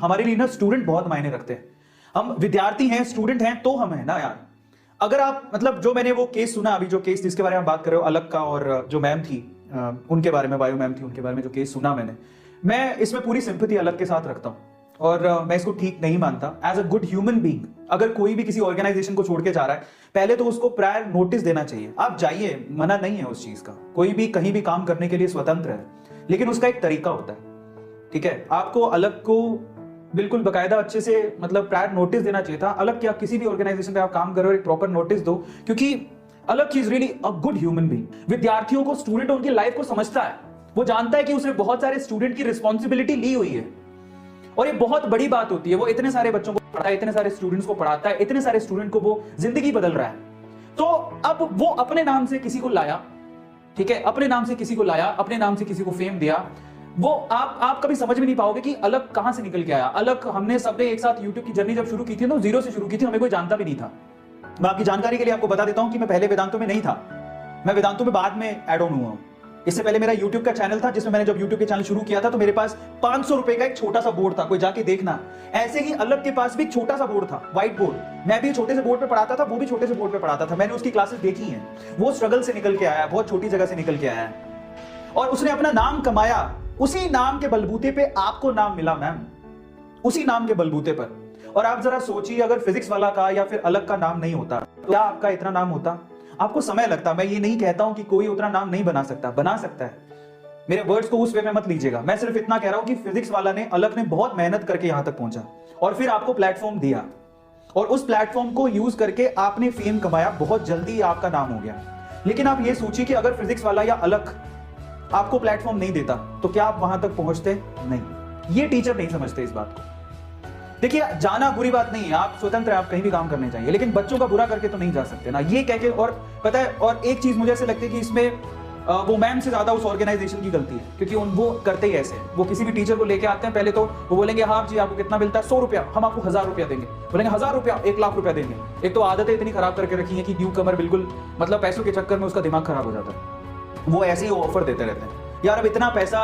हमारे लिए ना स्टूडेंट बहुत मायने रखते हैं। हम विद्यार्थी हैं, स्टूडेंट हैं, तो हम है ना यार। अगर आप मतलब जो मैंने वो केस सुना अभी, जो केस जिसके बारे में बात कर रहे हो अलग का, और जो मैम थी उनके बारे में, वायु मैम थी, उनके बारे में जो केस सुना मैंने, मैं इसमें पूरी सिंपैथी अलग के साथ रखता हूं और मैं इसको ठीक नहीं मानता। As a good human being अगर कोई भी किसी ऑर्गेनाइजेशन को छोड़ के जा रहा है, पहले तो उसको प्रायर नोटिस देना चाहिए। आप जाइए, मना नहीं है उस चीज का, कोई भी कहीं भी काम करने के लिए स्वतंत्र है, लेकिन उसका एक तरीका होता है। ठीक है, आपको अलग को बिल्कुल बकायदा अच्छे से मतलब प्रायर नोटिस देना चाहिए था। अलग क्या, किसी भी ऑर्गेनाइजेशन पे आप काम कर रहे हो, एक प्रॉपर नोटिस दो, क्योंकि अलग is really a good human being. विद्यार्थियों को, स्टूडेंट उनकी लाइफ को समझता है, वो जानता है कि उसने बहुत सारे स्टूडेंट की रिस्पॉन्सिबिलिटी ली हुई है और ये बहुत बड़ी बात होती है। वो इतने सारे बच्चों को पढ़ाता है, इतने सारे स्टूडेंट्स को पढ़ाता है, इतने सारे स्टूडेंट को वो जिंदगी बदल रहा है। तो अब वो अपने नाम से किसी को लाया, ठीक है, अपने नाम से किसी को लाया, अपने नाम से किसी को फेम दिया। वो आप कभी समझ में नहीं पाओगे कि अलग कहां से निकल के आया। अलग हमने सबने एक साथ यूट्यूब की जर्नी जब शुरू की थी तो जीरो से शुरू की थी, हमें कोई जानता भी नहीं था। मैं आपकी जानकारी के लिए आपको बता देता हूं कि मैं पहले वेदांतों में नहीं था, मैं वेदांतों में बाद में एड ऑन हुआ हूं। इससे पहले मेरा YouTube का चैनल था, जिसमें मैंने जब YouTube के चैनल शुरू किया था तो मेरे पास 500 रुपए का एक छोटा सा बोर्ड था, कोई जाके देखना। ऐसे ही अलग के पास भी एक छोटा सा बोर्ड था, व्हाइट बोर्ड। मैं भी छोटे से बोर्ड पे पढ़ाता था, वो भी छोटे से बोर्ड पे पढ़ाता था। मैंने उसकी क्लासेस देखी हैं। वो स्ट्रगल से निकल के आया, बहुत छोटी जगह से निकल के आया है और उसने अपना नाम कमाया। उसी नाम के बलबूते पे आपको नाम मिला मैम, उसी नाम के बलबूते पर। और आप जरा सोचिए, अगर फिजिक्स वाला का या फिर अलग का नाम नहीं होता तो क्या आपका इतना नाम होता? आपको समय लगता। मैं ये नहीं कहता हूं कि कोई उतना नाम नहीं बना सकता, बना सकता है। मेरे वर्ड्स को उस वे में मत लीजिएगा। मैं सिर्फ इतना कह रहा हूं कि फिजिक्स वाला ने, अलग ने बहुत मेहनत करके यहां तक पहुंचा और फिर आपको प्लेटफॉर्म दिया और उस प्लेटफॉर्म को यूज करके आपने फेम कमाया, बहुत जल्दी आपका नाम हो गया। लेकिन आप ये सोचिए कि अगर फिजिक्स वाला या अलग आपको प्लेटफॉर्म नहीं देता तो क्या आप वहां तक पहुंचते? नहीं। ये टीचर नहीं समझते इस बात को। देखिए, जाना बुरी बात नहीं है, आप स्वतंत्र हैं, आप कहीं भी काम करने चाहिए, लेकिन बच्चों का बुरा करके तो नहीं जा सकते ना, ये कह के। और पता है, और एक चीज मुझे ऐसे लगती है कि इसमें वो मैम से ज्यादा उस ऑर्गेनाइजेशन की गलती है, क्योंकि वो करते ही ऐसे हैं। वो किसी भी टीचर को लेके आते हैं, पहले तो वो बोलेंगे हाँ जी आपको कितना मिलता है, 100 रुपया, हम आपको 1000 रुपया देंगे। बोलेंगे 1000 रुपया, 1 लाख रुपया देंगे। एक तो आदतें इतनी खराब करके रखी है कि न्यू कमर बिल्कुल मतलब पैसों के चक्कर में उसका दिमाग खराब हो जाता है। वो ऐसे ही ऑफर देते रहते हैं। यार अब इतना पैसा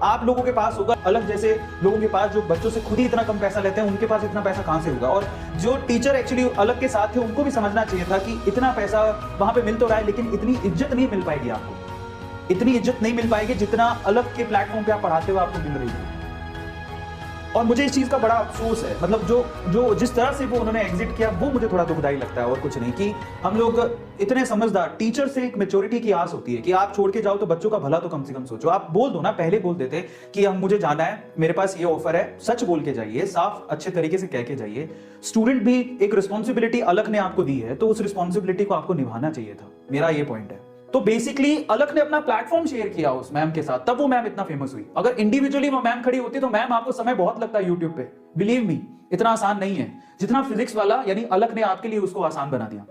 आप लोगों के पास होगा, अलग जैसे लोगों के पास जो बच्चों से खुद ही इतना कम पैसा लेते हैं, उनके पास इतना पैसा कहां से होगा? और जो टीचर एक्चुअली अलग के साथ थे, उनको भी समझना चाहिए था कि इतना पैसा वहां पे मिल तो रहा है, लेकिन इतनी इज्जत नहीं मिल पाएगी आपको, इतनी इज्जत नहीं मिल पाएगी जितना अलग के प्लेटफॉर्म पे आप पढ़ाते हुए आपको मिल रही है। और मुझे इस चीज का बड़ा अफसोस है, मतलब जो जिस तरह से वो उन्होंने एग्जिट किया, वो मुझे थोड़ा दुखदाई लगता है और कुछ नहीं। कि हम लोग इतने समझदार, टीचर से एक मैच्योरिटी की आस होती है कि आप छोड़ के जाओ तो बच्चों का भला तो कम से कम सोचो। आप बोल दो ना, पहले बोल देते कि हम मुझे जाना है, मेरे पास ये ऑफर है, सच बोल के जाइए, साफ अच्छे तरीके से कह के जाइए। स्टूडेंट भी एक रिस्पॉन्सिबिलिटी अलग ने आपको दी है, तो उस रिस्पॉन्सिबिलिटी को आपको निभाना चाहिए था, मेरा ये पॉइंट है। तो बेसिकली अलग ने अपना प्लेटफॉर्म शेयर किया उस मैम के साथ, तब वो मैम इतना फेमस हुई। अगर इंडिविजुअली वो मैम खड़ी होती तो मैम आपको समय बहुत लगता है यूट्यूब पे, बिलीव मी, इतना आसान नहीं है जितना फिजिक्स वाला यानी अलग ने आपके लिए उसको आसान बना दिया।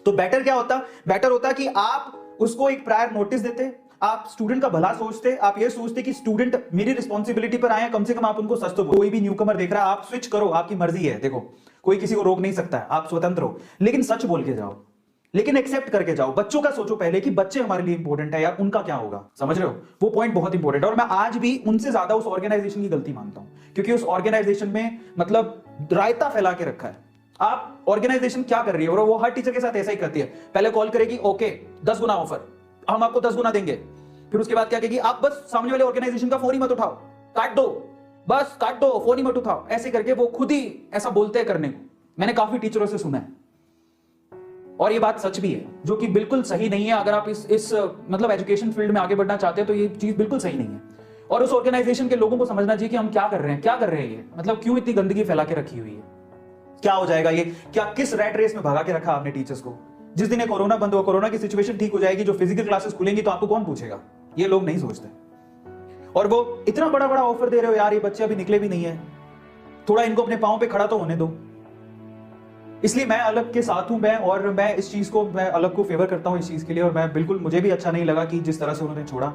तो बेटर क्या होता? बेटर होता कि आप उसको एक प्रायर नोटिस देते, आप स्टूडेंट का भला सोचते, आप ये सोचते कि स्टूडेंट मेरी रिस्पॉन्सिबिलिटी पर आए, कम से कम आप उनको सच तो बोलो। कोई भी न्यूकमर देख रहा है, आप स्विच करो, आपकी मर्जी है, देखो कोई किसी को रोक नहीं सकता है, आप स्वतंत्र हो, लेकिन सच बोल के जाओ, लेकिन एक्सेप्ट करके जाओ। बच्चों का सोचो पहले कि बच्चे हमारे लिए इंपॉर्टेंट है यार, उनका क्या होगा, समझ रहे हो? वो पॉइंट बहुत इंपॉर्टेंट है। और मैं आज भी उनसे ज्यादा उस ऑर्गेनाइजेशन की गलती मानता हूं, क्योंकि उस ऑर्गेनाइजेशन में मतलब रायता फैला के रखा है। आप ऑर्गेनाइजेशन क्या कर रही है, और वो हर टीचर के साथ ऐसा ही करती है। पहले कॉल करेगी, ओके 10 गुना ऑफर, हम आपको 10 गुना देंगे। फिर उसके बाद क्या कहेगी, आप बस सामने वाले ऑर्गेनाइजेशन का फोन ही मत उठाओ, काट दो, बस काट दो, फोन ही मत उठाओ। ऐसे करके वो खुद ही ऐसा बोलते हैं करने को। मैंने काफी टीचरों से सुना है और ये बात सच भी है, जो कि बिल्कुल सही नहीं है। अगर आप इस मतलब एजुकेशन फील्ड में आगे बढ़ना चाहते हैं तो ये चीज बिल्कुल सही नहीं है। और उस ऑर्गेनाइजेशन के लोगों को समझना चाहिए कि हम क्या कर रहे हैं, क्या कर रहे हैं ये, मतलब क्यों इतनी गंदगी फैला के रखी हुई है, क्या हो जाएगा ये, क्या किस रैट रेस में भगा के रखा आपने टीचर्स को? जिस दिन कोरोना बंद हुआ, कोरोना की सिचुएशन ठीक हो जाएगी, जो फिजिकल क्लासेस खुलेंगी तो आपको कौन पूछेगा? ये लोग नहीं सोचते। और वो इतना बड़ा बड़ा ऑफर दे रहे हो यार, ये बच्चे अभी निकले भी नहीं है, थोड़ा इनको अपने पांव पे खड़ा तो होने दो। इसलिए मैं अलग के साथ हूं, और मैं इस चीज को, मैं अलग को फेवर करता हूं इस चीज के लिए। और मैं बिल्कुल, मुझे भी अच्छा नहीं लगा कि जिस तरह से उन्होंने छोड़ा,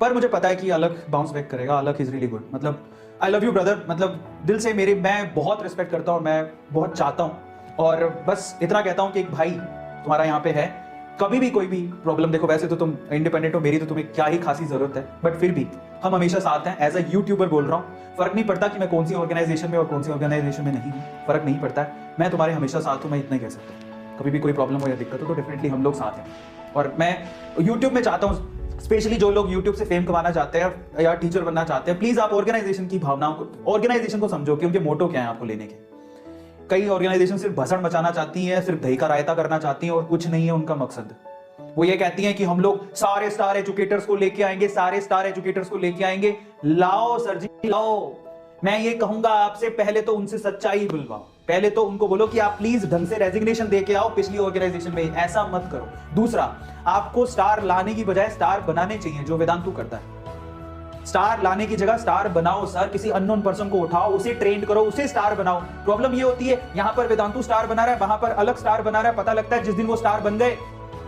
पर मुझे पता है कि अलग बाउंस बैक करेगा। अलग इज रियली गुड, मतलब आई लव यू ब्रदर, मतलब दिल से मैं बहुत रिस्पेक्ट करता हूं और मैं बहुत चाहता हूं, और बस इतना कहता हूं कि एक भाई तुम्हारा यहाँ पे है, कभी भी कोई भी प्रॉब्लम, देखो वैसे तो तुम इंडिपेंडेंट हो, मेरी तो तुम्हें क्या ही खासी जरूरत है, बट फिर भी हम हमेशा साथ हैं। एज अ यूट्यूबर बोल रहा हूँ, फर्क नहीं पड़ता कि मैं कौन सी ऑर्गेनाइजेशन में और कौन सी ऑर्गेनाइजेशन में नहीं हूँ, फर्क नहीं पड़ता है, मैं तुम्हारे हमेशा साथ हूँ, मैं इतना ही कह सकता हूँ। कभी भी कोई प्रॉब्लम हो या दिक्कत हो तो डेफिनेटली हम लोग साथ हैं। और मैं यूट्यूब में चाहता हूँ, स्पेशली जो लोग यूट्यूब से फेम कमाना चाहते हैं या टीचर बनना चाहते हैं, प्लीज आप ऑर्गेनाइजेशन की भावनाओं को, ऑर्गेनाइजेशन को समझो कि उनके मोटो क्या है आपको लेने के। कई ऑर्गेनाइजेशन सिर्फ भसड़ मचाना चाहती है, सिर्फ दही का रायता करना चाहती है और कुछ नहीं है उनका मकसद। वो ये कहती हैं कि हम लोग सारे स्टार एजुकेटर्स को लेके आएंगे, सारे स्टार एजुकेटर्स को लेके आएंगे। लाओ सर जी लाओ। मैं ये कहूंगा आपसे, पहले तो उनसे सच्चाई बुलवाओ, पहले तो उनको बोलो कि आप प्लीज ढंग से रेजिग्नेशन दे के आओ पिछली ऑर्गेनाइजेशन में, ऐसा मत करो। दूसरा, आपको स्टार लाने की बजाय स्टार बनाने चाहिए, जो वेदांतु करता है। स्टार लाने की जगह स्टार बनाओ सर, किसी अननोन पर्सन को उठाओ, उसे ट्रेंड करो, उसे स्टार बनाओ। प्रॉब्लम ये होती है, यहां पर वेदांतु स्टार बना रहा है, वहां पर अलग स्टार बना रहा है, पता लगता है जिस दिन वो स्टार बन गए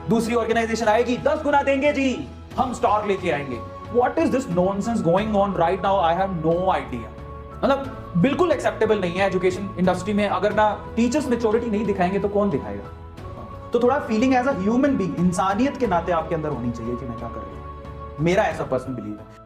दूसरी ऑर्गेनाइजेशन आएगी 10 गुना देंगे जी, हम स्टार लेके आएंगे। What is this nonsense going on right now? I have no idea. मतलब बिल्कुल एक्सेप्टेबल नहीं है एजुकेशन इंडस्ट्री में। अगर ना टीचर्स मैच्योरिटी नहीं दिखाएंगे तो कौन दिखाएगा? तो थोड़ा feeling as a human being, इंसानियत के नाते आपके अंदर होनी चाहिए कि मैं क्या कर रहा हूं। मेरा ऐसा पर्सनल बिलीव है।